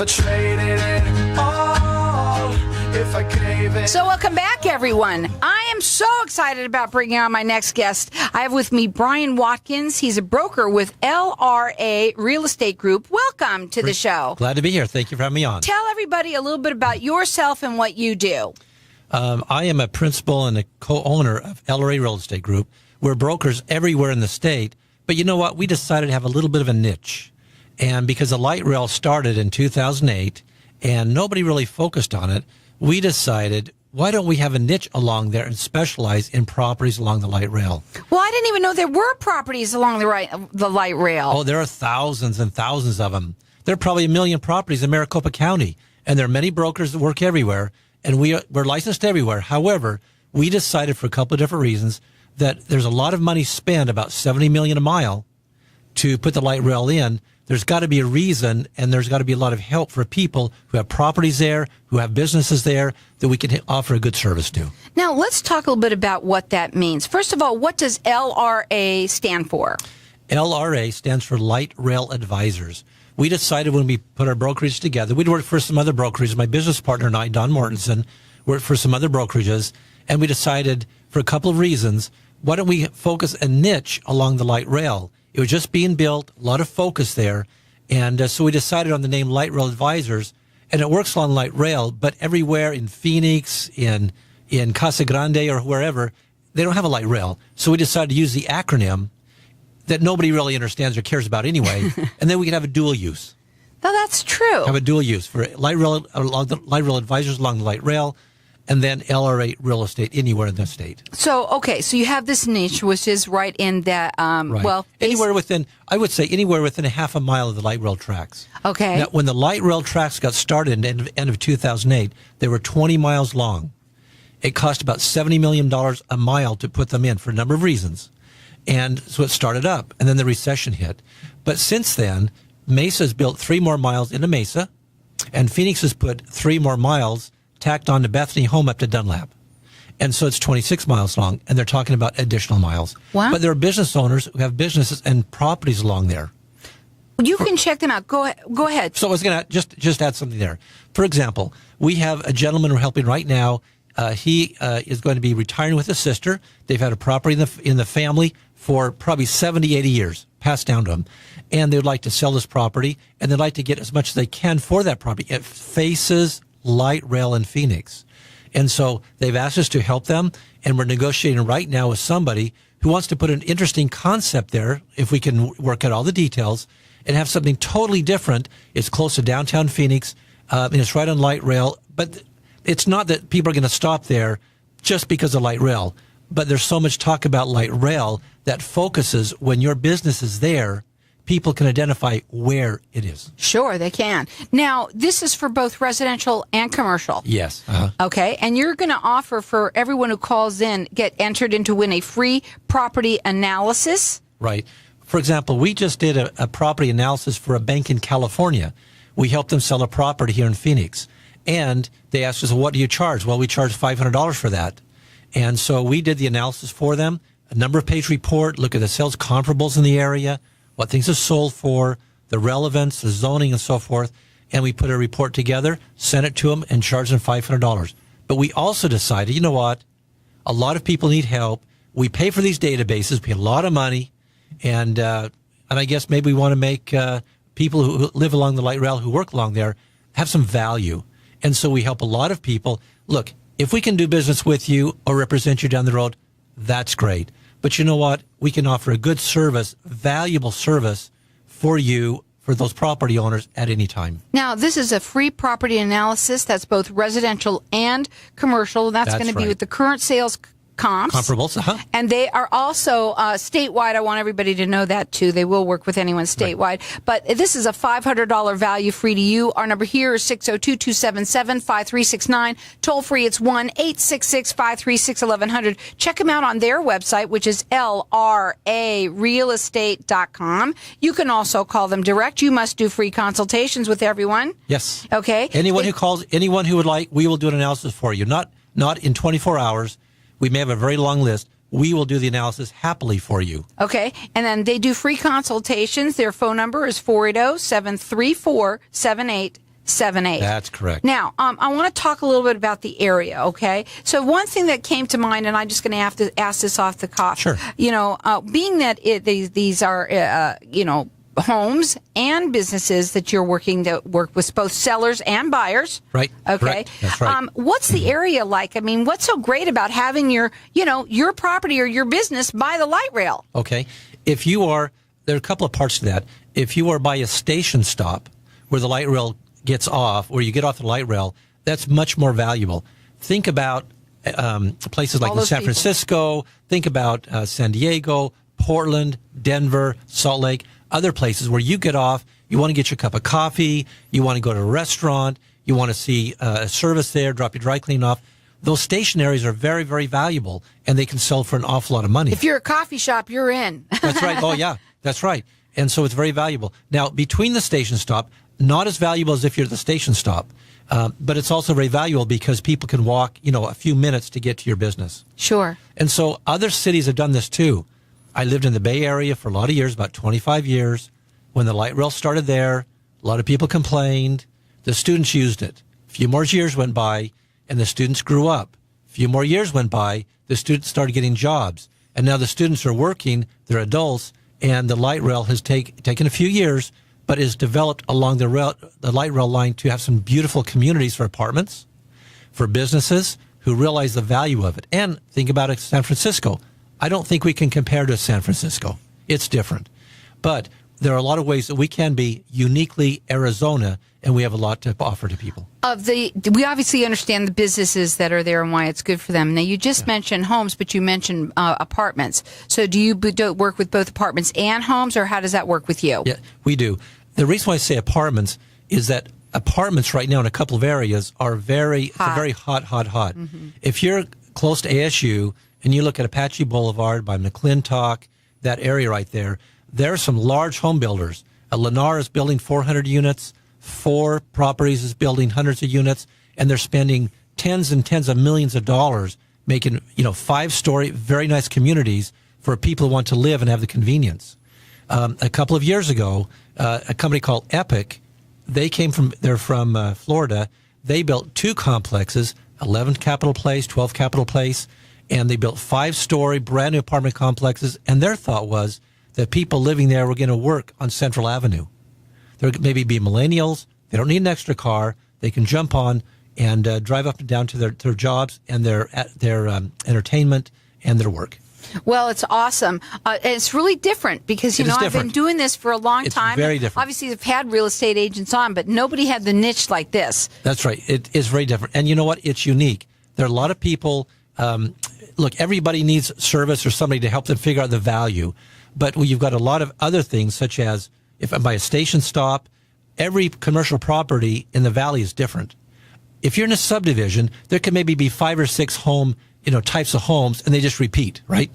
if I traded it all, if I gave it. So welcome back, everyone. I am so excited about bringing on my next guest. I have with me Brian Watkins. He's a broker with LRA Real Estate Group. Welcome to the show. Glad to be here. Thank you for having me on. Tell everybody a little bit about yourself and what you do. I am a principal and a co-owner of LRA Real Estate Group. We're brokers everywhere in the state. But you know what? We decided to have a little bit of a niche. And because the light rail started in 2008 and nobody really focused on it, we decided, why don't we have a niche along there and specialize in properties along the light rail? Well, I didn't even know there were properties along the light rail. Oh, there are thousands and thousands of them. There are probably 1 million properties in Maricopa County, and there are many brokers that work everywhere, and we're licensed everywhere. However, we decided for a couple of different reasons that there's a lot of money spent, about $70 million a mile, to put the light rail in. There's got to be a reason, and there's got to be a lot of help for people who have properties there, who have businesses there, that we can offer a good service to. Now, let's talk a little bit about what that means. First of all, what does LRA stand for? LRA stands for Light Rail Advisors. We decided when we put our brokerage together, we'd worked for some other brokerages. My business partner and I, Don Mortensen, worked for some other brokerages, and we decided for a couple of reasons, why don't we focus a niche along the light rail? It was just being built, a lot of focus there. And so we decided on the name Light Rail Advisors, and it works along light rail, but everywhere in Phoenix, in Casa Grande or wherever, they don't have a light rail. So we decided to use the acronym that nobody really understands or cares about anyway, and then we can have a dual use. No, that's true. Have a dual use for light rail advisors along the light rail, and then LRA Real Estate anywhere in the state. So, okay, so you have this niche, which is right in that, Right. well... Anywhere within, I would say anywhere within a half a mile of the light rail tracks. Okay. Now, when the light rail tracks got started in the end of 2008, they were 20 miles long. It cost about $70 million a mile to put them in for a number of reasons. And so it started up, and then the recession hit. But since then, Mesa's built 3 more miles into Mesa, and Phoenix has put 3 more miles tacked on to Bethany home up to Dunlap. And so it's 26 miles long, and they're talking about additional miles. Wow. But there are business owners who have businesses and properties along there. You can check them out. Go ahead. So I was going to just add something there. For example, we have a gentleman we're helping right now. He is going to be retiring with his sister. They've had a property in the family for probably 70, 80 years, passed down to them. And they would like to sell this property, and they'd like to get as much as they can for that property. It faces light rail in Phoenix. And so they've asked us to help them, and we're negotiating right now with somebody who wants to put an interesting concept there, if we can work out all the details, and have something totally different. It's close to downtown Phoenix, and it's right on light rail. But it's not that people are going to stop there just because of light rail. But there's so much talk about light rail that focuses when your business is there, people can identify where it is. Sure, they can. Now, this is for both residential and commercial. Yes. Okay, and you're going to offer for everyone who calls in, get entered into win a free property analysis. Right. For example, we just did a property analysis for a bank in California. We helped them sell a property here in Phoenix. And they asked us, well, what do you charge? Well, we charge $500 for that. And so we did the analysis for them, a number of page report, look at the sales comparables in the area, what things are sold for, the relevance, the zoning, and so forth. And we put a report together, sent it to them, and charged them $500. But we also decided, you know what? A lot of people need help. We pay for these databases, pay a lot of money, and I guess maybe we want to make people who live along the light rail, who work along there, have some value. And so we help a lot of people. Look, if we can do business with you or represent you down the road, that's great. But you know what? We can offer a good service, valuable service for you, for those property owners at any time. Now, this is a free property analysis that's both residential and commercial. That's going to be right. with the current sales comps. Comparables, And they are also statewide. I want everybody to know that, too. They will work with anyone statewide. Right. But this is a $500 value free to you. Our number here is 602-277-5369. Toll free, it's 1-866-536-1100. Check them out on their website, which is LRARealEstate.com. You can also call them direct. You must do free consultations with everyone. Yes. Okay. Anyone who calls, anyone who would like, we will do an analysis for you. Not in 24 hours. We may have a very long list. We will do the analysis happily for you. Okay. And then they do free consultations. Their phone number is 480-734-7867. 7878. That's correct. Now, I want to talk a little bit about the area, okay? So one thing that came to mind, and I'm just going to have to ask this off the cuff. Sure. You know, being that these are, you know, homes and businesses that you're working to work with both sellers and buyers. Right. Okay. Correct. That's right. What's the area like? I mean, what's so great about having your property or your business by the light rail? Okay. If you are, there are a couple of parts to that. If you are by a station stop where the light rail gets off, where you get off the light rail, that's much more valuable. Think about places like in San Francisco. Think about San Diego, Portland, Denver, Salt Lake, other places where you get off, you want to get your cup of coffee, you want to go to a restaurant, you want to see a service there, drop your dry clean off. Those station areas are very, very valuable, and they can sell for an awful lot of money. If you're a coffee shop, you're in. That's right. Oh, yeah, that's right. And so it's very valuable. Now, between the station stop, not as valuable as if you're at the station stop, but it's also very valuable because people can walk, a few minutes to get to your business. Sure. And so other cities have done this too. I lived in the Bay Area for a lot of years, about 25 years. When the light rail started there, a lot of people complained. The students used it. A few more years went by, and the students grew up. A few more years went by, the students started getting jobs. And now the students are working, they're adults, and the light rail has taken a few years, but is developed along the light rail line to have some beautiful communities for apartments, for businesses who realize the value of it. And think about it, San Francisco. I don't think we can compare to San Francisco. It's different. But there are a lot of ways that we can be uniquely Arizona, and we have a lot to offer to people. We obviously understand the businesses that are there and why it's good for them. Now, you just mentioned homes, but you mentioned apartments. So do you work with both apartments and homes, or how does that work with you? Yeah, we do. The reason why I say apartments is that apartments right now in a couple of areas are it's a very hot. Mm-hmm. If you're close to ASU and you look at Apache Boulevard by McClintock, that area right there, there are some large home builders. Lennar is building 400 units. 4 properties is building hundreds of units, and they're spending tens and tens of millions of dollars making, 5-story, very nice communities for people who want to live and have the convenience. A couple of years ago, a company called Epic, they're from Florida. They built 2 complexes, 11 Capitol Place, 12 Capitol Place, and they built 5-story brand new apartment complexes. And their thought was that people living there were going to work on Central Avenue. There maybe be millennials. They don't need an extra car. They can jump on and drive up and down to their jobs and their entertainment and their work. Well, it's awesome. It's really different because, I've been doing this for a long time. It's very different. Obviously, I've had real estate agents on, but nobody had the niche like this. That's right. It is very different. And you know what? It's unique. There are a lot of people. Look, everybody needs service or somebody to help them figure out the value. But you've got a lot of other things, such as if I'm by a station stop, every commercial property in the valley is different. If you're in a subdivision, there can maybe be 5 or 6 types of homes, and they just repeat, right?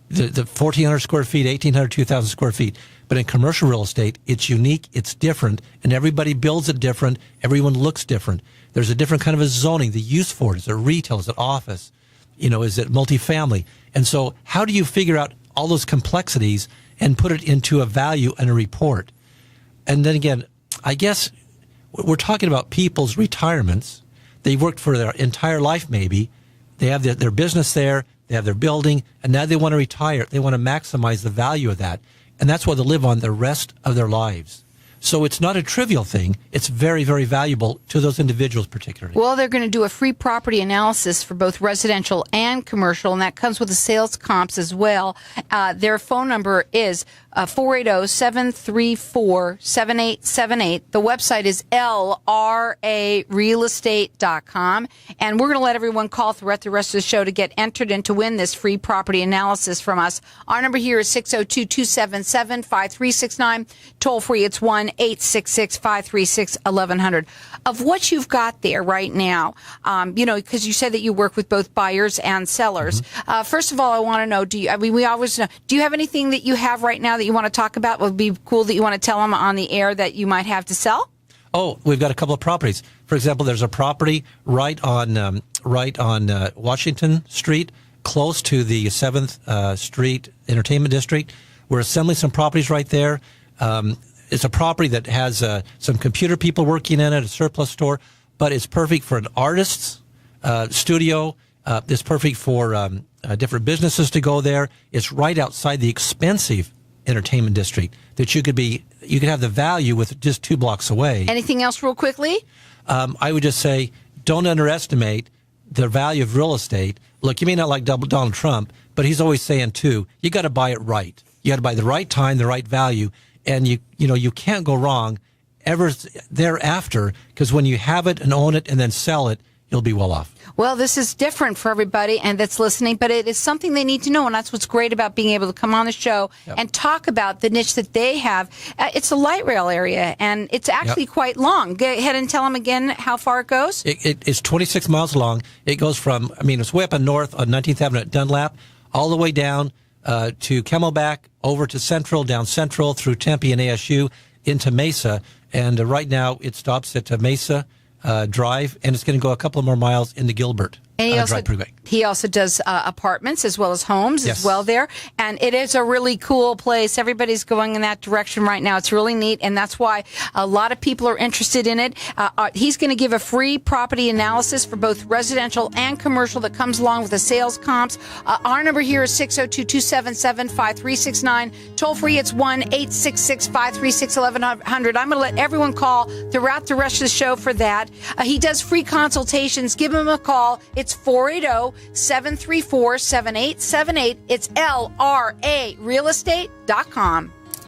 The 1,400 square feet, 1,800, 2,000 square feet. But in commercial real estate, it's unique, it's different, and everybody builds it different. Everyone looks different. There's a different kind of a zoning, the use for it. Is it retail? Is it office? Is it multifamily? And so how do you figure out all those complexities and put it into a value and a report? And then again, I guess we're talking about people's retirements. They've worked for their entire life maybe. They have their business there. They have their building, and now they want to retire. They want to maximize the value of that. And that's what they'll live on the rest of their lives. So it's not a trivial thing. It's very, very valuable to those individuals particularly. Well, they're going to do a free property analysis for both residential and commercial, and that comes with the sales comps as well. Their phone number is 480-734-7878. The website is LRA RealEstate.com. And we're going to let everyone call throughout the rest of the show to get entered and to win this free property analysis from us. Our number here is 602-277-5369. Toll free, it's 1-866-536-1100. Of what you've got there right now, because you said that you work with both buyers and sellers. Mm-hmm. First of all, I want to know, do you have anything that you have right now that you want to talk about? Would be cool that you want to tell them on the air that you might have to sell? Oh, we've got a couple of properties. For example, there's a property right on Washington Street, close to the 7th Street Entertainment District. We're assembling some properties right there. it's a property that has some computer people working in it, a surplus store, but it's perfect for an artist's studio. It's perfect for different businesses to go there. It's right outside the expensive entertainment district that you could have the value with just 2 blocks away. Anything else real quickly? I would just say, don't underestimate the value of real estate. Look, you may not like Donald Trump, but he's always saying too, you got to buy it right. You got to buy the right time, the right value, and you can't go wrong ever thereafter, because when you have it and own it and then sell it, you'll be well off. Well, this is different for everybody and that's listening, but it is something they need to know, and that's what's great about being able to come on the show and talk about the niche that they have. It's a light rail area, and it's actually quite long. Go ahead and tell them again how far it goes. It's 26 miles long. It goes from, it's way up in north on 19th Avenue at Dunlap, all the way down to Camelback, over to Central, down Central, through Tempe and ASU, into Mesa. And right now it stops at Mesa Drive, and it's going to go a couple of more miles into Gilbert. And he also does apartments as well as homes as well there. And it is a really cool place. Everybody's going in that direction right now. It's really neat. And that's why a lot of people are interested in it. He's going to give a free property analysis for both residential and commercial that comes along with the sales comps. Our number here is 602-277-5369. Toll free, it's 1-866-536-1100. I'm going to let everyone call throughout the rest of the show for that. He does free consultations. Give him a call. It's 480-734-7878. It's LRA RealEstate.com.